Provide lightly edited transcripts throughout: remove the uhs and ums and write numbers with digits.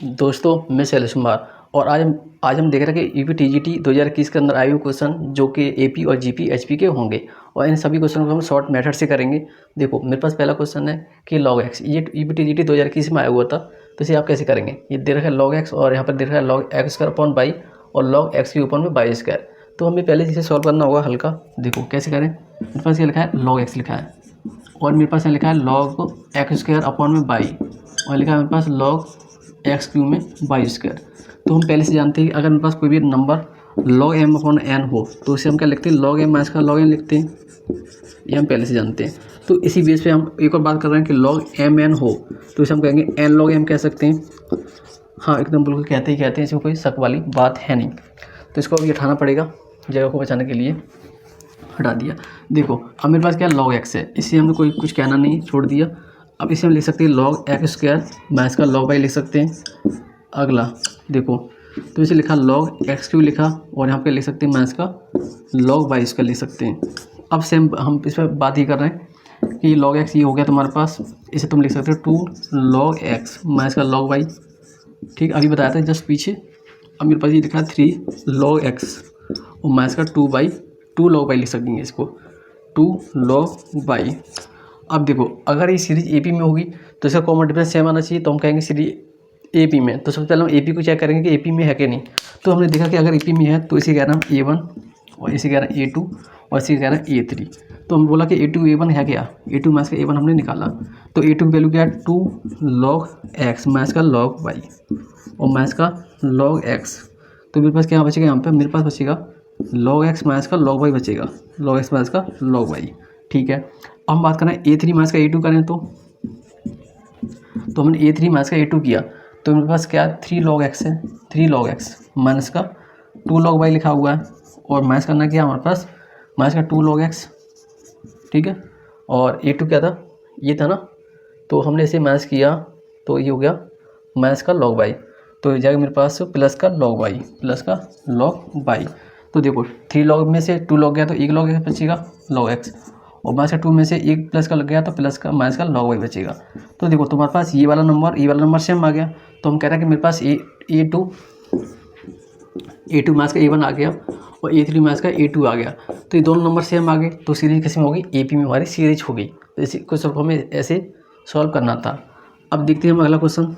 दोस्तों मैं शैलेश कुमार और आज हम देख रहे हैं कि यूपी-टीजीटी 2021 के अंदर आए हुए क्वेश्चन जो कि एपी और जीपी एचपी के होंगे और इन सभी क्वेश्चनों को हम शॉर्ट मेथड से करेंगे। देखो मेरे पास पहला क्वेश्चन है कि log x, ये यूपी-टीजीटी 2021 में आया हुआ था, तो इसे आप कैसे करेंगे। ये दे रखा है log x और यहाँ पर दे रखा है log x square upon by और log x के ऊपर में बाई स्क्वायर। तो हमें पहले इसे सॉल्व करना होगा हल्का। देखो कैसे करें। मेरे पास ये लिखा है log x लिखा है और मेरे पास यहाँ लिखा है log x स्क्वायर अपॉन में बाई और लिखा है मेरे पास log एक्स क्यू में बाई स्क्वायर। तो हम पहले से जानते हैं कि अगर मेरे पास कोई भी number log m upon n हो तो इसे हम क्या लिखते हैं, log m माइनस का log n लिखते हैं। ये हम पहले से जानते हैं। तो इसी बेस पे हम एक और बात कर रहे हैं कि log mn हो तो इसे हम कहेंगे n log m कह सकते हैं। हाँ एकदम बिल्कुल कहते हैं, इसमें कोई शक वाली बात है नहीं। तो इसको अभी हटाना पड़ेगा जगह को बचाने के लिए, हटा दिया। देखो अब मेरे पास क्या log x है, इसे हमने कोई कुछ कहना नहीं, छोड़ दिया। अब इसे हम लिख सकते हैं log x स्क्वायर माइनस का log y लिख सकते हैं। अगला देखो तो इसे लिखा log x क्यू लिखा और यहाँ पे लिख सकते हैं माइनस का log y स्क्वायर लिख सकते हैं। अब सेम हम इस पर बात ही कर रहे हैं कि log x ये हो गया तुम्हारे पास, इसे तुम लिख सकते हो 2 log x माइनस का log y। ठीक, अभी बताया था जस्ट पीछे। अब मेरे पास ये लिखा है 3 log x और माइनस का 2 log y लिख सकेंगे इसको 2 log y। अब देखो अगर ये सीरीज एपी में होगी तो इसका कॉमन डिफरेंस सेम आना चाहिए, तो हम कहेंगे सीरीज एपी में। तो सबसे पहले हम एपी को चेक करेंगे कि एपी में है कि नहीं। तो हमने देखा कि अगर एपी में है तो इसे कह रहा हम A1 और इसे कह रहा है A2 और इसे कह रहा है A3। तो हम बोला कि A2 A1 है क्या, A2 माइनस का A1 हमने निकाला। तो A2 की वैल्यू क्या है 2 log x माइनस का log y और माइनस का log x। तो मेरे पास क्या बचेगा, यहाँ पे मेरे पास बचेगा log x माइनस का log y बचेगा, log x माइनस का log y। ठीक है, अब हम बात करें A3 माइनस का A2 करें तो हमने A3 माइनस का A2 किया तो मेरे पास क्या 3 log x है, 3 log x माइनस का 2 log y लिखा हुआ है और माइनस करना क्या हमारे पास माइनस का 2 log x। ठीक है, और A2 क्या था, ये था ना, तो हमने इसे माइनस किया तो ये हो गया माइनस का log y। तो ये जाएगा मेरे पास प्लस का log y, प्लस का log y। तो देखो 3 log में से 2 log गया तो 1 log बचेगा log x और माइनस का 2 में से 1 प्लस का लग गया तो प्लस का माइनस का log y बचेगा। तो देखो तुम्हारे पास ये वाला नंबर सेम आ गया। तो हम कह रहे हैं कि मेरे पास A2 माइनस का A1 आ गया और A3 माइनस का A2 आ गया। तो ये दोनों नंबर सेम आ गए तो सीरीज किस में होगी, एपी में हमारी सीरीज हो गई। तो इसी को सिर्फ हमें ऐसे सॉल्व करना था। अब देखते हैं हम अगला क्वेश्चन।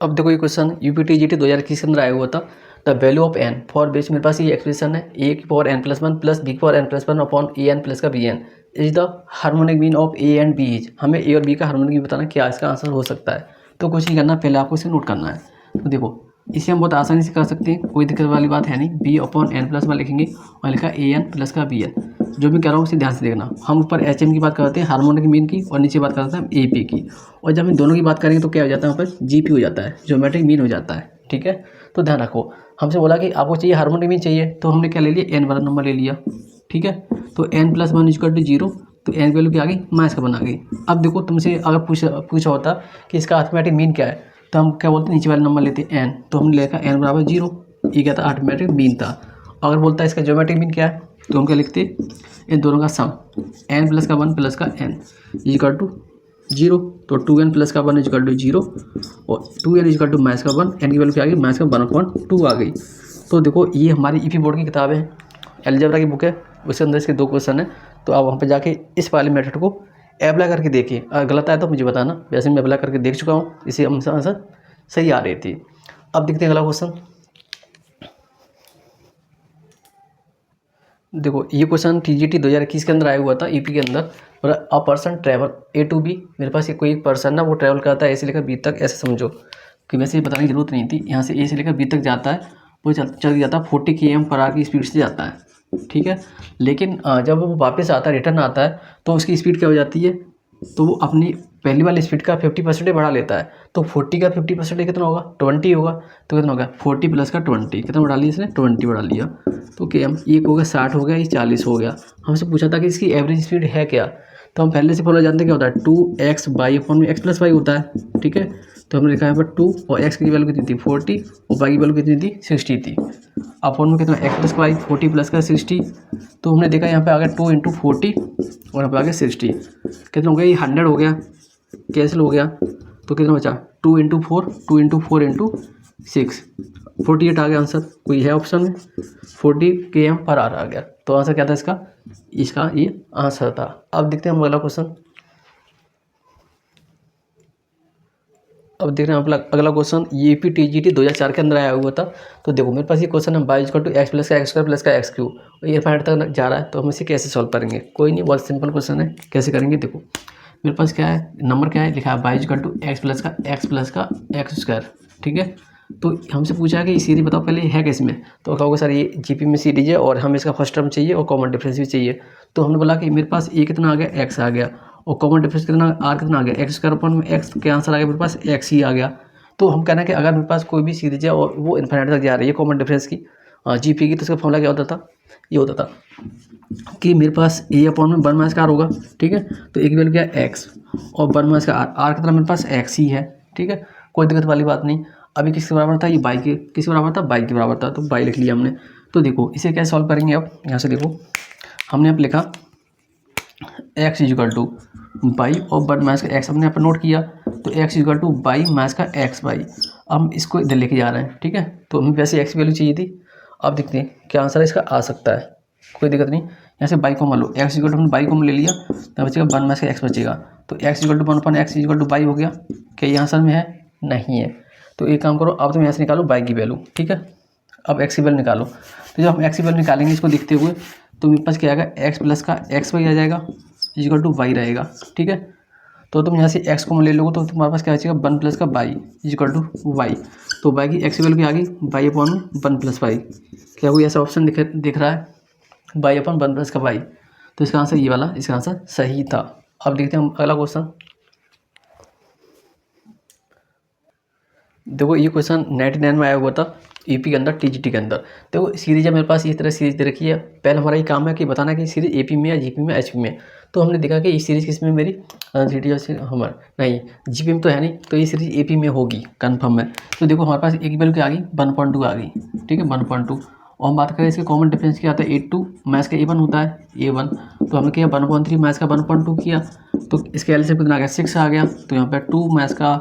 अब देखो ये क्वेश्चन यूपी-टीजीटी 2021 के अंदर आया हुआ था। The value of n for base, मेरे पास ये एक्सप्रेशन है a की पावर n+1 प्लस b की power n+1 upon an plus का bn is the harmonic mean of a and b is. हमें a और b का हार्मोनिक मीन बताना, क्या इसका आंसर हो सकता है। तो कुछ नहीं करना, पहले आपको इसे नोट करना है। तो देखो इसे हम बहुत आसानी से कर सकते हैं, कोई दिक्कत वाली बात है नहीं। b अपॉन n+1 लिखेंगे और लिखा an प्लस का bn। जो भी कह रहा हूँ उसे ध्यान से देखना। हम ऊपर HM की बात करते हैं हार्मोनिक मीन की और नीचे बात करते हैं AP की, और जब हम दोनों की बात करेंगे तो क्या हो जाता है, वहाँ पर GP हो जाता है, ज्योमेट्रिक मीन हो जाता है। ठीक है, तो ध्यान रखो। हमसे बोला कि आपको चाहिए हार्मोनिक मीन चाहिए, तो हमने क्या ले लिया, n वाला नंबर ले लिया। ठीक है, तो n+1 इक्वल टू 0, तो n वैल्यू क्या आ गई, माइनस का 1 आ गई। अब देखो तुमसे अगर पूछा होता कि इसका अर्थमेटिक मीन क्या है, तो हम क्या बोलते हैं, नीचे वाले नंबर लेते हैं n, तो हमने लिखा n बराबर 0। ये क्या था, अर्थमेटिक मीन था। अगर बोलता है इसका ज्योमेट्रिक मीन क्या है, तो हम क्या लिखते इन दोनों का सम n प्लस का 1 प्लस का n इक्वल टू 0। तो 2n प्लस का 1 इक्वल टू 0 और 2n इक्वल टू माइनस का 1, n की वैल्यू क्या आ गई, माइनस का 1/2 आ गई। तो देखो ये हमारी ईपी बोर्ड की किताब है, अलजेब्रा की बुक है, उसके अंदर इसके 2 क्वेश्चन है। तो आप वहाँ पे जाके इस वाले मेथड को अप्लाई करके देखिए, अगर गलत आया तो मुझे बताना। वैसे मैं अप्लाई करके देख चुका हूँ, इसे आंसर सही आ रही थी। अब देखते हैं अगला क्वेश्चन। देखो ये क्वेश्चन टीजीटी 2021 के अंदर आया हुआ था, ईपी के अंदर। और a person travel A to B, मेरे पास ये कोई एक पर्सन ना वो ट्रैवल करता है A से लेकर B तक, ऐसे समझो कि वैसे ये बताने की जरूरत नहीं थी। यहाँ से A से लेकर B तक जाता है, वो चल जाता है 40 km/h की स्पीड से जाता है। ठीक है, लेकिन जब वो वापस आता है, रिटर्न आता है, तो उसकी स्पीड क्या हो जाती है, तो वो अपनी पहली वाली स्पीड का 50% बढ़ा लेता है। तो 40 का 50% कितना होगा, 20 होगा। तो कितना होगा 40 प्लस का 20, कितना बढ़ा लिया इसने, 20 बढ़ा लिया। तो क्या एक हो गया 60 हो गया, ये 40 हो गया। हमसे पूछा था कि इसकी एवरेज स्पीड है क्या, तो हम पहले से फॉलो जानते हैं क्या होता है, 2x बाई अपॉन में x प्लस वाई होता है। ठीक है, तो हमने लिखा है यहाँ पर 2 और x की वैल्यू कितनी थी 40 और y की वैल्यू कितनी थी 60 थी। अपॉन में कितना x प्लस वाई 40 प्लस का 60। तो हमने देखा यहाँ पे आ गया 2 × 40 और यहाँ पे आ गया 60, कितना हो गया, ये 100 हो गया। कैंसिल हो गया तो कितना बचा 2 इंटू 4 2 इंटू 4 इंटू 6 48 आ गया आंसर। कोई है ऑप्शन में 40 km/h आ गया। तो आंसर क्या था इसका, इसका ये आंसर था। अब देखते हैं हम अगला क्वेश्चन। अब देख रहे हैं आप अगला क्वेश्चन, ये पी टी जी टी 2004 के अंदर आया हुआ था। तो देखो मेरे पास ये क्वेश्चन है y equal to x plus का एक्स स्क्वायर प्लस का एक्स क्यू, ये फाइंड तक जा रहा है। तो हम इसे कैसे सॉल्व करेंगे, कोई नहीं, बहुत सिंपल क्वेश्चन है। कैसे करेंगे, देखो मेरे पास क्या है, नंबर क्या है लिखा है y equal to x plus का एक्स स्क्वायर, ठीक है। तो हमसे पूछा है कि ये सीरीज बताओ पहले है किस में। तो कहोगे सर ये जीपी में सीरीज है और हमें इसका फर्स्ट टर्म चाहिए और कॉमन डिफरेंस भी चाहिए। तो हमने बोला कि मेरे पास ए कितना आ गया, एक्स आ गया, और कॉमन डिफरेंस कितना आर कितना आ गया, एक्स स्क्वायर अपन में एक्स के आंसर आ गया मेरे पास एक्स ही आ गया। तो हम कहना है कि अगर मेरे पास कोई भी सीरीज है और वो इन्फिनिटी तक जा रही है कॉमन डिफरेंस की जीपी की, तो उसका फॉर्मूला क्या होता था, ये होता था कि मेरे पास ए अपॉन में 1 माइनस का आर होगा, ठीक है। तो एक वैल्यू क्या है एक्स और 1 माइनस का आर, आर कितना मेरे पास एक्स ही है, ठीक है, कोई दिक्कत वाली बात नहीं। अभी किसके बराबर था, ये बाई के, किसके बराबर था, बाई के बराबर था, तो बाई लिख लिया हमने। तो देखो इसे कैसे सॉल्व करेंगे, अब यहाँ से देखो हमने अब लिखा एक्स इजिकल टू बाई और 1 माइनस का एक्स हमने यहाँ पर नोट किया। तो x equal to by minus का एक्स बाई, हम इसको इधर लेके जा रहे हैं, ठीक है। तो हमें वैसे एक्स की वैल्यू चाहिए थी। अब देखते हैं क्या आंसर इसका आ सकता है, कोई दिक्कत नहीं। यहाँ से बाई को मान लो, एक्स इजिकल टू हमने बाई को ले लिया तो बचेगा 1 माइनस का एक्स बचेगा। तो x equal to 1 upon x equal to by हो गया। क्या ये आंसर में है, नहीं है। तो एक काम करो, अब तुम यहाँ से निकालो बाई की वैल्यू, ठीक है। अब एक्स की वैल्यू निकालो। तो जब हम एक्स की वैल्यू निकालेंगे इसको देखते हुए, तो मेरे पास क्या आएगा, एक्स प्लस का एक्स वाई आ जाएगा इजिकल टू वाई रहेगा, ठीक है। तो तुम यहाँ से एक्स को ले लोगे तो तुम्हारे पास क्या बचेगा 1 प्लस का बाई इजिकल टू वाई। तो वाई की एक्स की वैल्यू क्या आ गई, बाई अपॉन 1 प्लस वाई। क्या कोई ऐसा ऑप्शन दिख रहा है, बाई अपॉन 1 प्लस का वाई। तो इसका आंसर ये वाला, इसका आंसर सही था। अब देखते हैं हम अगला क्वेश्चन। देखो ये क्वेश्चन 99 में आया हुआ था ईपी के अंदर, टीजीटी के अंदर। देखो सीरीज है मेरे पास, इस तरह सीरीज दे रखी है। पहले हमारा ये काम है कि बताना कि सीरीज एपी में या जीपी में एचपी में। तो हमने देखा कि ये सीरीज किस में मेरी हमारा नहीं जीपी में तो है नहीं, तो ये सीरीज एपी में होगी कन्फर्म है। तो देखो हमारे पास एक वैल्यू क्या आ गई 1.2 आ गई, ठीक है 1.2। और हम बात करें इसके कॉमन डिफरेंस क्या आता है 8 2 मैथ्स का A1 होता है A1। तो हमने किया 1.3 मैथ्स का 1.2 किया, तो इसके एलसीएम कितना आ गया 6 आ गया। तो यहाँ पर 2 मैथ्स का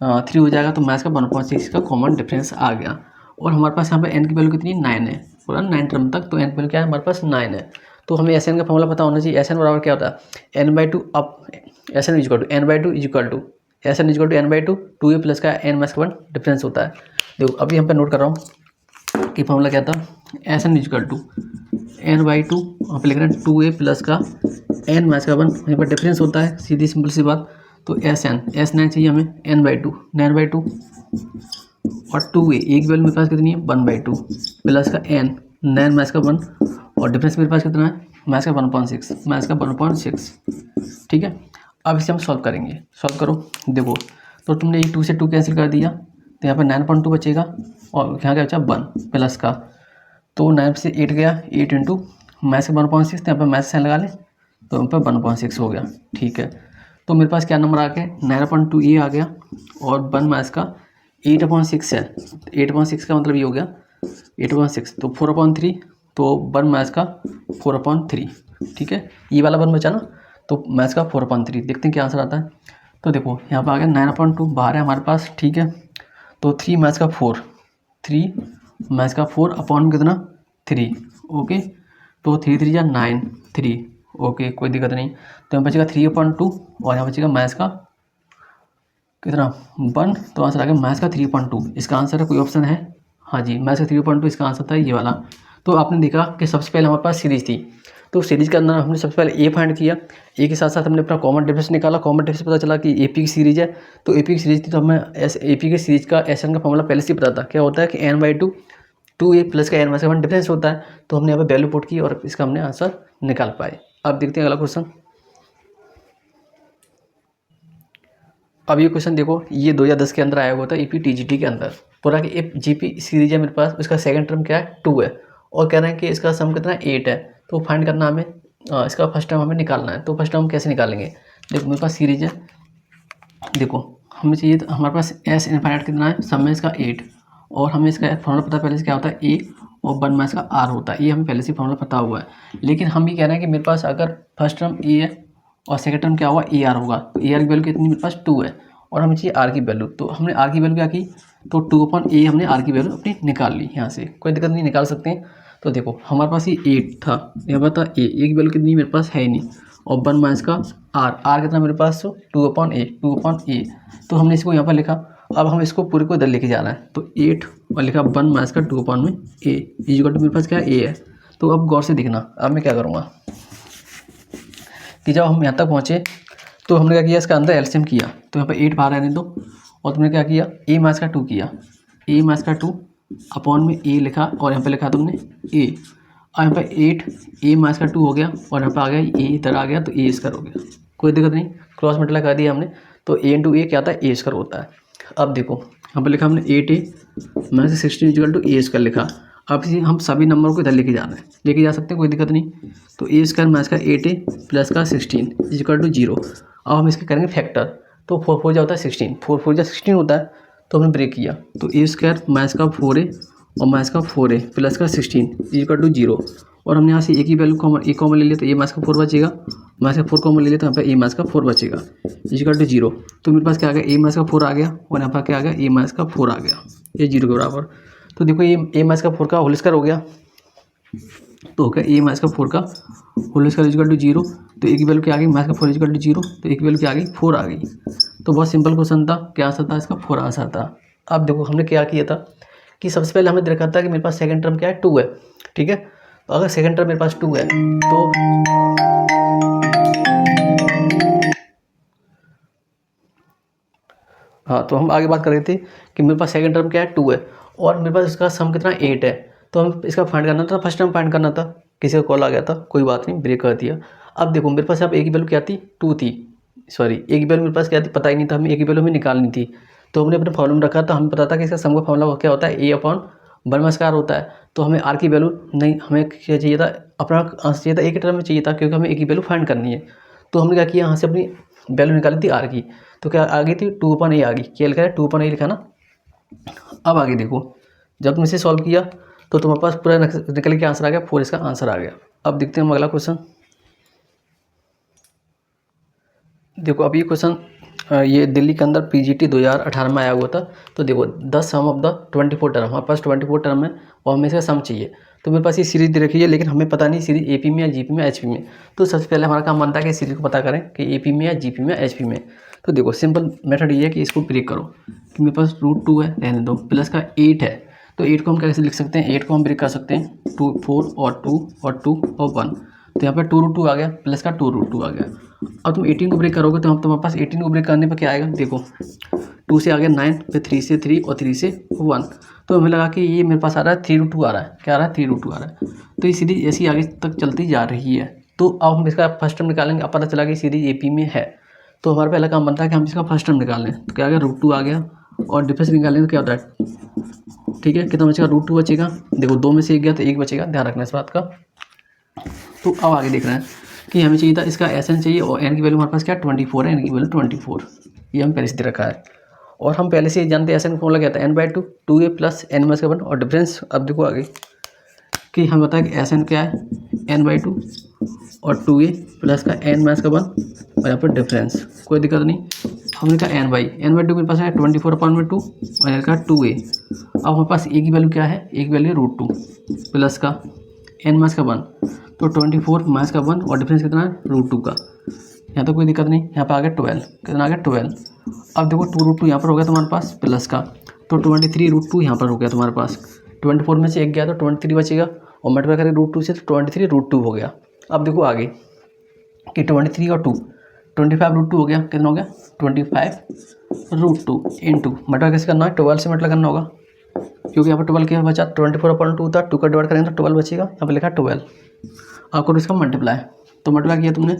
3 हो जाएगा, तो मैथ्स का 1.6 का कॉमन डिफरेंस आ गया। और हमारे पास यहाँ पे n की वैल्यू कितनी 9 है, पूरा 9 टर्म तक। तो n की वैल्यू क्या है हमारे पास 9 है। तो हमें एस एन का फॉर्मूला पता होना चाहिए। एस एन बराबर क्या होता है n/2 up s n equal to n/2 equal to s n equal to n/2 2a plus का n माइनस का 1 डिफरेंस होता है। देखो अभी हम पे नोट कर रहा हूँ कि फॉर्मूला क्या था, S n equal to n/2 वहाँ पे लिख रहे हैं 2a प्लस का n माइनस का 1 यहाँ पर डिफरेंस होता है, सीधी सिंपल सी बात। तो S9 चाहिए हमें n/2 9/2 और 2a, एक वैल्यू मेरे पास कितनी है 1/2 प्लस का n 9 मैथ्स का 1 और डिफरेंस मेरे पास कितना है मैथ्स का 1.6 मैथ्स का 1.6, ठीक है। अब इसे हम सॉल्व करेंगे, सॉल्व करो। देखो तो तुमने ये 2 से 2 कैंसिल कर दिया, तो यहाँ पर 9.2 बचेगा और यहाँ क्या बचा 1 प्लस का, तो 9 से 8 गया 8 इंटू मैथ्स का 1.6, तो यहाँ पर मैथ्स साइन लगा लें तो यहाँ पर 1.6 हो गया, ठीक है। तो मेरे पास क्या नंबर आ गया 9.2 ये आ गया और 1 मैथ्स का 8/6 है। 8/6 का मतलब ये हो गया 8/6, तो 4/3, तो 1 मैथ्स का 4/3, ठीक है। ये वाला 1 बचा ना, तो मैथ्स का 4/3। देखते हैं क्या आंसर आता है। तो देखो यहाँ पर आ गया 9.2 बाहर है हमारे पास, ठीक है। तो 3 मैथ्स का 4 3 मैथ्स का 4 अपॉन कितना 3, ओके। तो 3 3 या 9 3, ओके कोई दिक्कत नहीं। तो यहाँ बचेगा 3/2 और यहाँ बचेगा मैथ्स का कितना 1, तो आंसर आ गया मैथ्स का 3/2। इसका आंसर है, कोई ऑप्शन है, हाँ जी मैथ्स का 3/2 इसका आंसर था ये वाला। तो आपने देखा कि सबसे पहले हमारे पास सीरीज थी, तो सीरीज के अंदर हमने सबसे पहले ए फाइंड किया, ए के साथ साथ हमने अपना कॉमन डिफरेंस निकाला। कॉमन डिफरेंस पता चला कि एपी की सीरीज है, तो एपी की सीरीज थी तो हमें एपी की सीरीज का एस एन का फॉर्मूला पहले से ही पता था, क्या होता है कि n/2 2a प्लस का n माइनस 1 डिफरेंस होता है। तो हमने यहाँ पर वैल्यू पुट की और इसका हमने आंसर निकाल पाए। अब देखते हैं अगला क्वेश्चन। अब ये क्वेश्चन देखो, ये 2010 के अंदर आया हुआ था ईपी टीजीटी के अंदर। पूरा कि एक जीपी सीरीज है मेरे पास, उसका सेकंड टर्म क्या है 2 है और कह रहे हैं कि इसका सम कितना 8 है। तो फाइंड करना हमें इसका फर्स्ट टर्म हमें निकालना है। तो फर्स्ट टर्म कैसे निकालेंगे, देखो मेरे पास सीरीज है, देखो हमें चाहिए हमारे पास एस इनफाइनाइट कितना है, सम में इसका 8 और हमें इसका फॉर्मूला पता पहले से क्या होता है ए और 1 माइनस का आर होता है, ये हमें पहले से फॉर्मूला पता हुआ है। लेकिन हम ये कह रहे हैं कि मेरे पास अगर फर्स्ट टर्म ए है और सेकंड टर्म क्या होगा ए आर होगा। तो ए आर की वैल्यू कितनी मेरे पास 2 है और हमें चाहिए आर की वैल्यू। तो हमने आर की वैल्यू क्या की, तो 2/a हमने आर की वैल्यू अपनी निकाल ली। यहाँ से कोई दिक्कत नहीं, निकाल सकते हैं। तो देखो हमारे पास ये 8 था, यहाँ पर था ए की वैल्यू कितनी मेरे पास है ही नहीं, और 1 माइनस का आर कितना मेरे पास, 2/a। तो हमने इसको यहाँ पर लिखा। अब हम इसको पूरे को इधर लेके जाना है, तो 8 और लिखा 1 माइनस का 2/a इक्वल टू मेरे पास क्या है, ए है। तो अब गौर से देखना, अब मैं क्या करूँगा कि जब हम यहाँ तक पहुँचे तो हमने क्या किया, इसका अंदर एलसीएम किया, तो यहाँ पर 8 बाहर रहने दो, और तुमने क्या किया, a माइनस का 2 किया, a माइनस का 2 अपॉन में a लिखा, और यहाँ पे लिखा तुमने a, और यहाँ पे 8 a माइनस का 2 हो गया, और यहाँ पे आ गया a इधर आ गया, तो a स्क्वायर हो गया। कोई दिक्कत नहीं, क्रॉस मल्टीप्लाई कर दिया हमने, तो a इंटू ए क्या आता है, a स्क्वायर होता है। अब देखो यहाँ पर लिखा हमने 8a minus 16 equal to a square लिखा। अब हम सभी नंबर को इधर लेके जा रहे हैं, लेके जा सकते हैं, कोई दिक्कत नहीं। तो a स्क्वायर माइनस का 8a प्लस का 16 इक्वल टू 0। अब हम इसके करेंगे फैक्टर, तो 4 4 जा होता है 16, 4 4 जा 16 होता है, तो हमने ब्रेक किया, तो ए स्क्वायर माइनस का 4a और माइनस का 4a प्लस का 16 इक्वल टू 0। और हमने यहाँ से ए की वैल्यू कॉमन ले लिया, तो ए माइनस का 4 बचेगा, माइनस का 4 कॉमन ले लिया, तो यहाँ पे ए माइनस का 4 बचेगा इक्वल टू 0। तो मेरे पास क्या आ गया, ए माइनस का 4 आ गया, और यहाँ पर क्या आ गया, ए माइनस का 4 आ गया, ये 0 के बराबर। तो देखो ये ए माइनस का 4 का होल स्क्वायर हो गया, तो हो गया ए माइनस का 4 का होल स्क्वायर इक्वल टू 0। तो ए की वैल्यू क्या आ गई, माइनस का 4 इक्वल टू 0, तो ए की वैल्यू क्या आ गई, 4 आ गई। तो बहुत सिंपल क्वेश्चन था, क्या आंसर था इसका, 4 आंसर था। अब देखो हमने क्या किया था कि सबसे पहले हमें देखा था कि मेरे पास सेकंड टर्म क्या है, 2 है, ठीक है। तो अगर सेकंड टर्म मेरे पास 2 है तो हाँ, तो हम आगे बात कर रहे थे कि मेरे पास सेकंड टर्म क्या है, 2 है, और मेरे पास इसका सम कितना 8 है। तो हम इसका फाइंड करना था, फर्स्ट टर्म फाइंड करना था, किसी का कॉल आ गया था, कोई बात नहीं, ब्रेक कर दिया। अब देखो मेरे पास यहाँ ए की वैल्यू क्या थी, 2 थी, सॉरी ए की वैल्यू मेरे पास क्या थी, पता ही नहीं था, हमें ए की वैल्यू हमें निकालनी थी। तो हमने अपने फॉर्मूला में रखा था, हमें पता था कि इसका सम का फॉर्मूला क्या होता है, a/1 माइनस का r होता है। तो हमें r की वैल्यू नहीं, हमें क्या चाहिए था, अपना आंसर चाहिए था, ए के टर्म में चाहिए था, क्योंकि हमें ए की वैल्यू फाइंड करनी है। तो हमने क्या किया, यहाँ से अपनी वैल्यू निकाली थी r की, तो क्या आ गई थी, 2/a आ गई, क्या लिखा है, 2/a लिखा ना। अब आगे देखो, जब तुम इसे सॉल्व किया तो तुम्हारे पास पूरा निकल के आंसर आ गया, 4 इसका आंसर आ गया। अब देखते हैं हम अगला क्वेश्चन। देखो अब ये क्वेश्चन ये दिल्ली के अंदर पीजीटी 2018 में आया हुआ था। तो देखो the sum of the 24 term, हमारे पास 24 टर्म है और हमें इसका सम चाहिए। तो मेरे पास ये सीरीज दे रखी है, लेकिन हमें पता नहीं सीरीज एपी में या जीपी में एचपी में। तो सबसे पहले हमारा काम बनता है कि सीरीज को पता करें कि एपी में या जीपी में एचपी में। तो देखो सिंपल मेथड ये है कि इसको ब्रेक करो, कि मेरे पास √2 है, रहने दो, प्लस का 8 है। तो 8 को हम कैसे लिख सकते हैं, 8 को हम ब्रेक कर सकते हैं 2 4 और 2 और 2 और 1। तो यहाँ पर 2√2 आ गया, प्लस का 2√2 आ गया। अब तुम 18 को ब्रेक करोगे तो हम तुम्हारे पास 18 को ब्रेक करने पर क्या आएगा, देखो 2 से आ गया 9, फिर 3 से 3 और 3 से 1। तो हमें लगा कि ये मेरे पास आ रहा है 3√2 आ रहा है, क्या आ रहा है, 3√2 आ रहा है। तो ये सीरीज ऐसी आगे तक चलती जा रही है। तो अब हम इसका फर्स्ट टर्म निकालेंगे, अब पता चला कि सीरीज एपी में है। तो हमारा पहला काम बनता है कि हम इसका फर्स्ट टर्म निकाल लें। तो क्या आ गया, √2 आ गया, और डिफरेंस निकालेंगे तो क्या होता है, ठीक है, कितना बचेगा, √2 बचेगा। देखो 2 में से 1 गया तो 1 बचेगा, ध्यान रखना इस बात का। तो अब आगे देख रहे हैं कि हमें चाहिए था इसका एस एन चाहिए, और एन की वैल्यू हमारे पास क्या 24 है, एन की वैल्यू 24, ये हम पहले से दे रखा है। और हम पहले से जानते हैं एस एन फॉर्मूला क्या था, n/2 2a plus n minus का 1 और डिफरेंस। अब देखो आगे कि हम बताएं कि एस एन क्या है, n/2 और 2a प्लस का n माइनस का 1 और यहाँ पर डिफरेंस, कोई दिक्कत नहीं। हमने कहा n/2 मेरे पास है 24/2 और यहाँ का 2a। अब हमारे पास a की वैल्यू क्या है, a की वैल्यू √2 प्लस का n माइनस का 1, तो 24 माइनस का 1 और डिफरेंस कितना है, √2 का। यहाँ तो कोई दिक्कत नहीं, यहाँ पर आ गया 12, कितना आ गया 12। अब देखो 2√2 यहाँ पर हो गया तुम्हारे पास प्लस का, तो 23√2 यहाँ पर हो गया तुम्हारे पास। 24 में से 1 गया तो 23 बचेगा, और मल्टीप्लाई करें √2 से तो 23√2 हो गया। अब देखो आगे कि 23 और 2 25√2 हो गया, कितना हो गया 25√2 इंटू मल्टीप्लाई कैसे करना है, 12 से मल्टीप्लाई करना होगा, क्योंकि यहाँ पर 12 क्या बचा, 24/2 था, 2 का डिवाइड करेंगे तो 12 बचेगा, यहाँ पर लिखा 12। आपको इसका मल्टीप्लाई, तो मल्टीप्लाई किया तुमने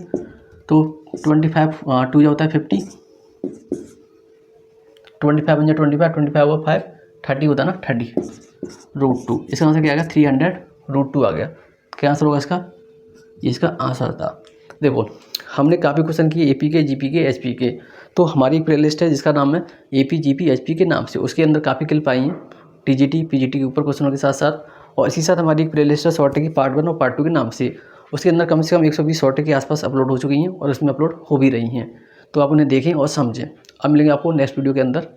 तो 25 2 होता है 50, 25 बन जाए 25, 25 और 5 30 होता है ना, 30√2। इसका आंसर क्या आ गया, 300√2 आ गया। क्या आंसर होगा इसका, ये इसका आंसर था। देखो हमने काफ़ी क्वेश्चन किए एपी के, जीपी के, एचपी के। तो हमारी एक प्लेलिस्ट है जिसका नाम है एपी, जीपी, एचपी के नाम से, उसके अंदर काफ़ी क्लिप आई हैं टीजीटी, पीजीटी के ऊपर क्वेश्चनों के साथ साथ। और इसी साथ हमारी एक प्लेलिस्ट है शॉर्ट की पार्ट 1 और पार्ट 2 के नाम से। उसके अंदर कम से कम 120 शॉर्टें के आसपास अपलोड हो चुकी हैं और उसमें अपलोड हो भी रही हैं, तो आप उन्हें देखें और समझें। अब मिलेंगे आपको नेक्स्ट वीडियो के अंदर।